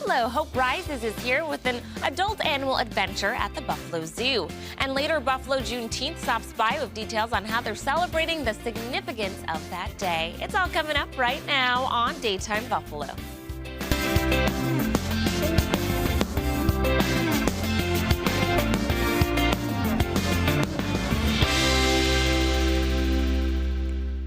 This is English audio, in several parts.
Buffalo, Hope Rises is here with an adult animal adventure at the Buffalo Zoo. And later, Buffalo Juneteenth stops by with details on how they're celebrating the significance of that day. It's all coming up right now on Daytime Buffalo.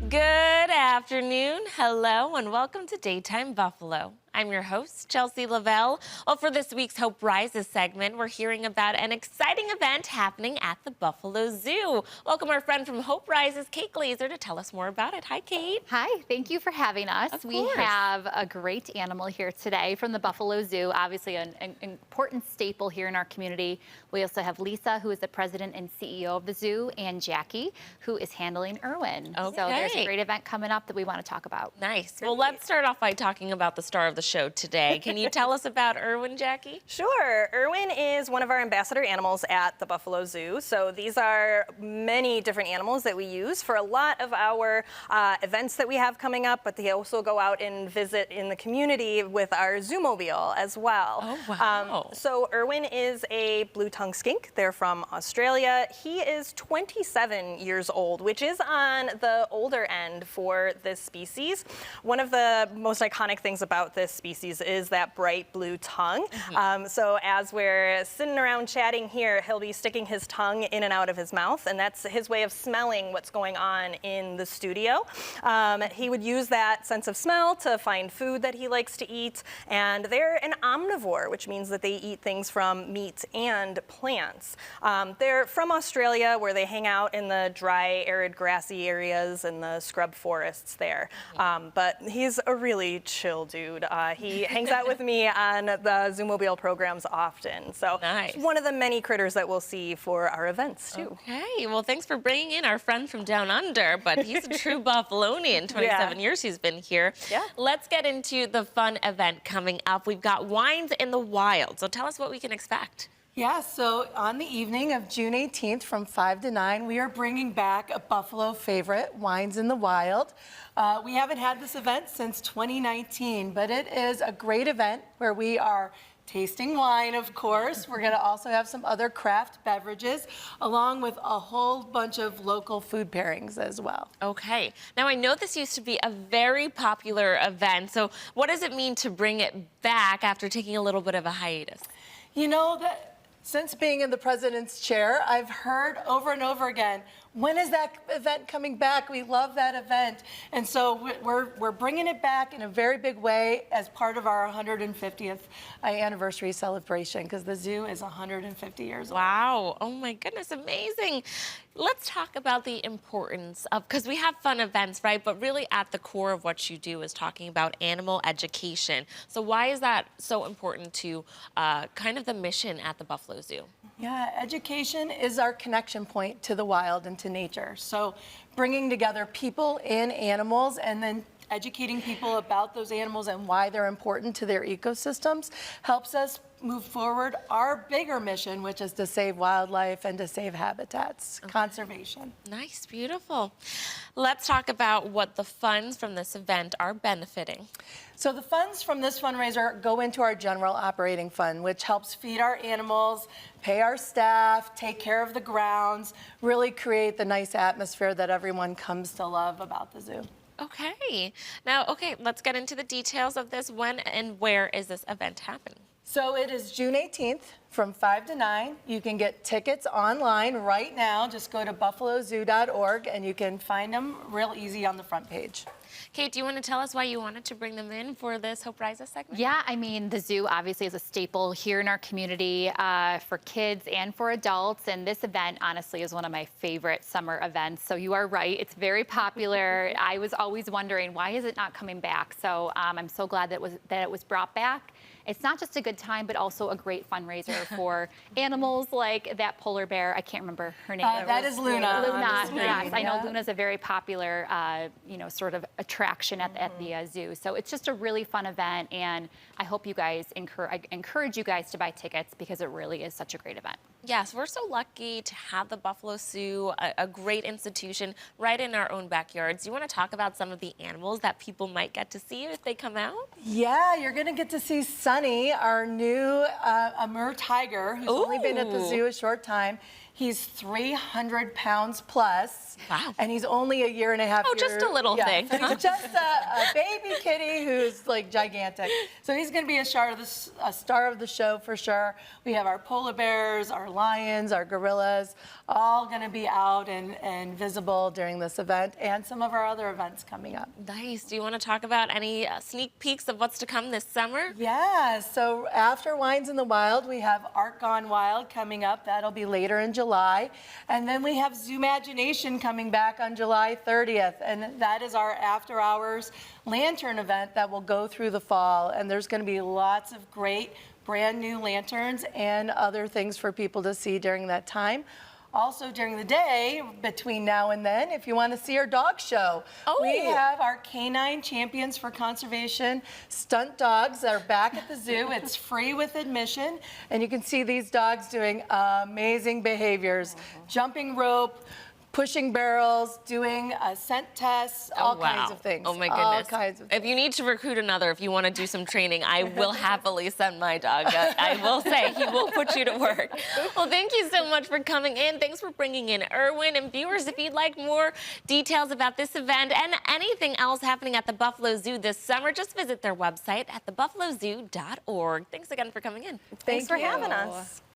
Good afternoon, hello, and welcome to Daytime Buffalo. I'm your host, Chelsea Lavelle. Well, for this week's Hope Rises segment, we're hearing about an exciting event happening at the Buffalo Zoo. Welcome our friend from Hope Rises, Kate Glazer, to tell us more about it. Hi, Kate. Hi, thank you for having us. Of we course. have a great animal here today from the Buffalo Zoo, obviously an important staple here in our community. We also have Lisa, who is the president and CEO of the zoo, and Jackie, who is handling Irwin. Okay. So there's a great event coming up that we want to talk about. Nice. Well, let's start off by talking about the star of the show today. Can you tell us about Irwin, Jackie? Sure. Irwin is one of our ambassador animals at the Buffalo Zoo. So these are many different animals that we use for a lot of our events that we have coming up, but they also go out and visit in the community with our Zoomobile as well. Oh, wow. So Irwin is a blue-tongued skink. They're from Australia. He is 27 years old, which is on the older end for this species. One of the most iconic things about this species is that bright blue tongue. So as we're sitting around chatting here, he'll be sticking his tongue in and out of his mouth, and that's his way of smelling what's going on in the studio. He would use that sense of smell to find food that he likes to eat, and they're an omnivore, which means that they eat things from meat and plants. They're from Australia, where they hang out in the dry, arid, grassy areas and the scrub forests there. But he's a really chill dude. He hangs out with me on the Zoomobile programs often. So nice. It's one of the many critters that we'll see for our events, too. Okay, well, thanks for bringing in our friend from down under, but he's a true Buffalonian. 27 years he's been here. Yeah. Let's get into the fun event coming up. We've got Wines in the Wild, so tell us what we can expect. Yeah, so on the evening of June 18th from 5 to 9, we are bringing back a Buffalo favorite, Wines in the Wild. We haven't had this event since 2019, but it is a great event where we are tasting wine, of course. We're going to also have some other craft beverages, along with a whole bunch of local food pairings as well. Okay, now I know this used to be a very popular event, so what does it mean to bring it back after taking a little bit of a hiatus? You know, since being in the president's chair, I've heard over and over again, when is that event coming back? We love that event. And so we're bringing it back in a very big way as part of our 150th anniversary celebration, because the zoo is 150 years old. Wow, oh my goodness, amazing. Let's talk about the importance of, because we have fun events, right? But really at the core of what you do is talking about animal education. So why is that so important to kind of the mission at the Buffalo Zoo? Yeah, education is our connection point to the wild and to nature. So bringing together people and animals, and then educating people about those animals and why they're important to their ecosystems helps us move forward our bigger mission, which is to save wildlife and to save habitats, conservation. Nice, beautiful. Let's talk about what the funds from this event are benefiting. So the funds from this fundraiser go into our general operating fund, which helps feed our animals, pay our staff, take care of the grounds, really create the nice atmosphere that everyone comes to love about the zoo. Okay. Now, let's get into the details of this. When and where is this event happening? So it is June 18th from 5 to 9. You can get tickets online right now. Just go to buffalozoo.org and you can find them real easy on the front page. Kate, do you want to tell us why you wanted to bring them in for this Hope Rises segment? Yeah, I mean, the zoo obviously is a staple here in our community for kids and for adults. And this event, honestly, is one of my favorite summer events. So you are right, it's very popular. I was always wondering, why is it not coming back? So I'm so glad that it was brought back. It's not just a good time, but also a great fundraiser for animals like that polar bear. I can't remember her name. That is Luna. Luna, yes. I know Luna's a very popular, sort of attraction at the zoo. So it's just a really fun event, and I hope you guys, I encourage you guys to buy tickets because it really is such a great event. Yes, we're so lucky to have the Buffalo Zoo, a great institution, right in our own backyards. Do you want to talk about some of the animals that people might get to see if they come out? Yeah, you're going to get to see Sunny, our new Amur tiger, who's only been at the Ooh. zoo a short time. He's 300 pounds plus. Wow. And he's only a year and a half. Oh, just a little thing. So he's just a baby kitty who's like gigantic. So he's going to be a star of the show for sure. We have our polar bears, our lions, our gorillas, all going to be out and visible during this event and some of our other events coming up. Nice. Do you want to talk about any sneak peeks of what's to come this summer? Yeah, so after Wines in the Wild, we have Art Gone Wild coming up. That'll be later in July. And then we have Zoomagination coming back on July 30th. And that is our after hours lantern event that will go through the fall. And there's going to be lots of great brand new lanterns and other things for people to see during that time. Also during the day, between now and then, if you want to see our dog show, we have our Canine Champions for Conservation stunt dogs that are back at the zoo. It's free with admission, and you can see these dogs doing amazing behaviors, jumping rope, pushing barrels, doing scent tests, all kinds of things. Oh my goodness. All kinds of things. If you need to recruit another, if you want to do some training, I will happily send my dog. I will say he will put you to work. Well, thank you so much for coming in. Thanks for bringing in Erwin. And viewers, if you'd like more details about this event and anything else happening at the Buffalo Zoo this summer, just visit their website at thebuffalozoo.org. Thanks again for coming in. Thanks for having us.